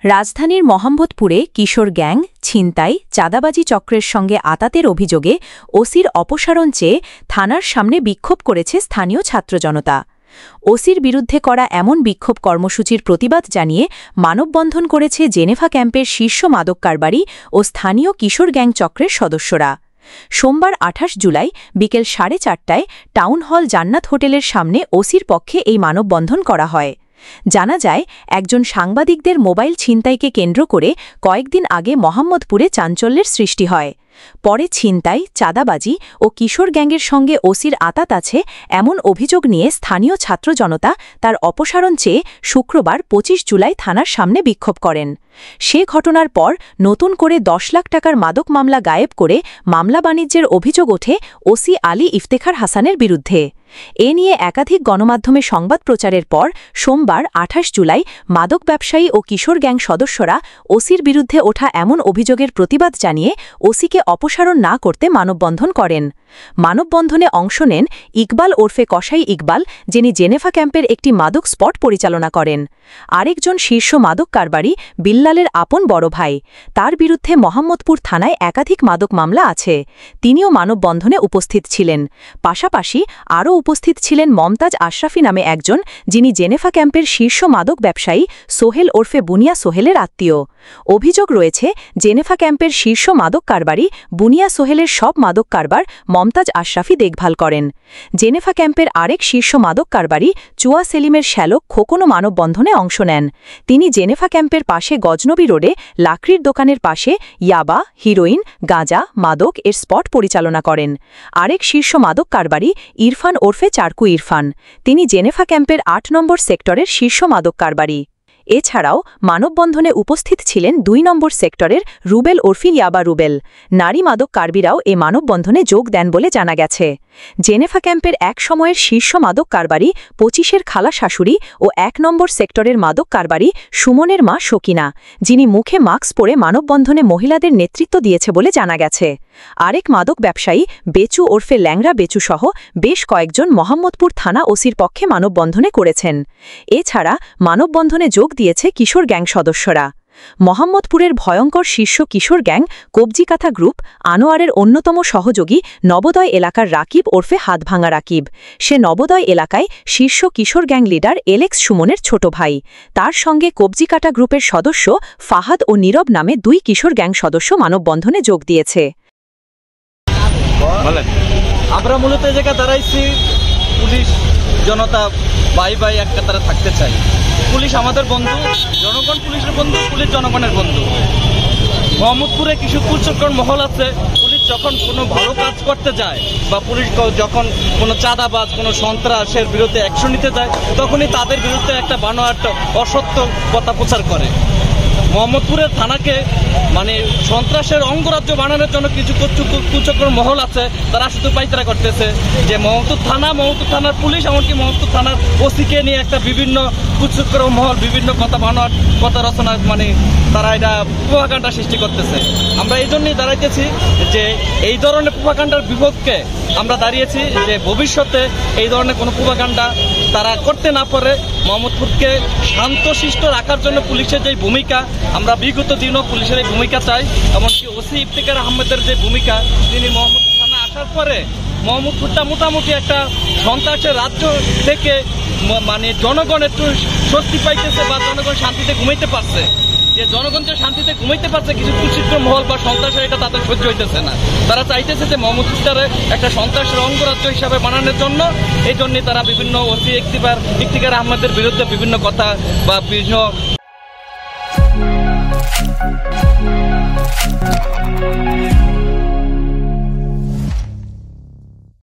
রাজধানীর মোহাম্মদপুরে কিশোর গ্যাং ছিনতাই চাঁদাবাজি চক্রের সঙ্গে আতাতের অভিযোগে ওসির অপসারণ চেয়ে থানার সামনে বিক্ষোভ করেছে স্থানীয় ছাত্র জনতা। ওসির বিরুদ্ধে করা এমন বিক্ষোভ কর্মসূচির প্রতিবাদ জানিয়ে মানববন্ধন করেছে জেনেভা ক্যাম্পের শীর্ষ মাদক কারবারি ও স্থানীয় কিশোর গ্যাং চক্রের সদস্যরা। সোমবার ২৮ জুলাই বিকেল ৪:৩০টায় টাউন হল জান্নাত হোটেলের সামনে ওসির পক্ষে এই মানববন্ধন করা হয়। জানা যায়, একজন সাংবাদিকদের মোবাইল ছিনতাইকে কেন্দ্র করে কয়েকদিন আগে মোহাম্মদপুরে চাঞ্চল্যের সৃষ্টি হয়। পরে ছিনতাই চাঁদাবাজি ও কিশোর গ্যাংয়ের সঙ্গে ওসির আতাত আছে এমন অভিযোগ নিয়ে স্থানীয় ছাত্র জনতা তার অপসারণ চেয়ে শুক্রবার ২৫ জুলাই থানার সামনে বিক্ষোভ করেন। সে ঘটনার পর নতুন করে ১০ লাখ টাকার মাদক মামলা গায়েব করে মামলা বাণিজ্যের অভিযোগ ওঠে ওসি আলী ইফতেখার হাসানের বিরুদ্ধে। এ নিয়ে একাধিক গণমাধ্যমে সংবাদ প্রচারের পর সোমবার ২৮ জুলাই মাদক ব্যবসায়ী ও কিশোর গ্যাং সদস্যরা ওসির বিরুদ্ধে ওঠা এমন অভিযোগের প্রতিবাদ জানিয়ে ওসিকে অপসারণ না করতে মানববন্ধন করেন। মানববন্ধনে অংশ নেন ইকবাল ওরফে কসাই ইকবাল, যিনি জেনেভা ক্যাম্পের একটি মাদক স্পট পরিচালনা করেন। আরেকজন শীর্ষ মাদক কারবারি বিল্লালের আপন বড় ভাই। তার বিরুদ্ধে মোহাম্মদপুর থানায় একাধিক মাদক মামলা আছে। তিনিও মানববন্ধনে উপস্থিত ছিলেন। পাশাপাশি আরও উপস্থিত ছিলেন মমতাজ আশরাফি নামে একজন, যিনি জেনেভা ক্যাম্পের শীর্ষ মাদক ব্যবসায়ী সোহেল ওরফে বুনিয়া সোহেলের আত্মীয়। অভিযোগ রয়েছে, জেনেভা ক্যাম্পের শীর্ষ মাদক কারবারি বুনিয়া সোহেলের সব মাদক কারবার মমতাজ আশরাফি দেখভাল করেন। জেনেভা ক্যাম্পের আরেক শীর্ষ মাদক কারবারি চুয়া সেলিমের শ্যালক খোকনও মানববন্ধনে অংশ নেন। তিনি জেনেভা ক্যাম্পের পাশে গজনবী রোডে লাকড়ির দোকানের পাশে ইয়াবা, হিরোইন, গাঁজা, মাদক এর স্পট পরিচালনা করেন। আরেক শীর্ষ মাদক কারবারি ইরফান ওরফে চারকু ইরফান। তিনি জেনেভা ক্যাম্পের ৮ নম্বর সেক্টরের শীর্ষ মাদক কারবারি। এছাড়াও মানববন্ধনে উপস্থিত ছিলেন ২ নম্বর সেক্টরের রুবেল ওরফি ইয়াবা রুবেল। নারী মাদক কারবিরাও এ মানববন্ধনে যোগ দেন বলে জানা গেছে। জেনেভা ক্যাম্পের এক সময়ের শীর্ষ মাদক কারবারি ২৫-এর খালা শাশুড়ি ও ১ নম্বর সেক্টরের মাদক কারবারি সুমনের মা শকিনা, যিনি মুখে মাস্ক পরে মানববন্ধনে মহিলাদের নেতৃত্ব দিয়েছে বলে জানা গেছে। আরেক মাদক ব্যবসায়ী বেচু ওরফে ল্যাংরা বেচু সহ বেশ কয়েকজন মোহাম্মদপুর থানা ওসির পক্ষে মানববন্ধনে করেছেন। এছাড়া মানববন্ধনে যোগ দিয়েছে কিশোর গ্যাং সদস্যরা। মোহাম্মদপুরের ভয়ঙ্কর শীর্ষ কিশোর গ্যাং কবজিকাথা গ্রুপ আনোয়ারের অন্যতম সহযোগী নবোদয় এলাকার রাকিব ওরফে হাতভাঙা রাকিব। সে নবোদয় এলাকায় শীর্ষ কিশোর গ্যাং লিডার এলেক্স সুমনের ছোট ভাই। তার সঙ্গে কবজিকাটা গ্রুপের সদস্য ফাহাদ ও নীরব নামে ২ কিশোর গ্যাং সদস্য মানববন্ধনে যোগ দিয়েছে। আমরা মূলত এই জায়গায় দাঁড়াইছি, পুলিশ জনতা ভাই ভাই এক কাতারে থাকতে চাই। পুলিশ আমাদের বন্ধু, জনগণ পুলিশের বন্ধু, পুলিশ জনগণের বন্ধু। মোহাম্মদপুরে কিছু কুচক্কর মহল আছে। পুলিশ যখন কোনো ভালো কাজ করতে যায় বা পুলিশ যখন কোনো চাঁদাবাজ কোনো সন্ত্রাসের বিরুদ্ধে অ্যাকশন নিতে যায়, তখনই তাদের বিরুদ্ধে একটা বানোয়াট অসত্য কথা প্রচার করে। মোহাম্মদপুরের থানাকে সন্ত্রাসের অঙ্গরাজ্য বানানোর জন্য কিছু কুচক্কর মহল আছে। তারা শুধু পাইতারা করতেছে যে মোহাম্মদপুর থানার পুলিশ, এমনকি মোহাম্মদপুর থানার ওসিকে নিয়ে একটা বিভিন্ন কুচক্কর মহল বিভিন্ন কথা রচনা তারা এটা প্রোপাগান্ডা সৃষ্টি করতেছে। আমরা এই জন্যই দাঁড়াইতেছি যে এই ধরনের প্রোপাগান্ডার বিপক্ষে আমরা দাঁড়িয়েছি, যে ভবিষ্যতে এই ধরনের কোনো প্রোপাগান্ডা তারা করতে না পারে। মোহাম্মদপুরকে শান্তশিষ্ট রাখার জন্য পুলিশের যে ভূমিকা, আমরা বিগত দিনও পুলিশের এই ভূমিকা চাই। এমনকি ওসি ইফতেখার আহমেদের যে ভূমিকা, তিনি মোহাম্মদপুর থানা আসার পরে মোহাম্মদপুরটা মোটামুটি একটা সন্ত্রাসের রাজ্য থেকে জনগণ একটু স্বস্তি পাইতেছে বা জনগণ শান্তিতে ঘুমাইতে পারছে। যে জনগণ যে শান্তিতে ঘুমাইতে পারছে, কিছু কুচিত্র মহল বা সন্ত্রাসের এটা তাদের সহ্য হইতেছে না। তারা চাইতেছে যে মোহাম্মদপুরটারে একটা সন্ত্রাসের অঙ্গরাজ্য হিসাবে বানানোর জন্য। এই জন্যই তারা বিভিন্ন ওসি ইফতেখার আহমেদের বিরুদ্ধে বিভিন্ন কথা বা বিভিন্ন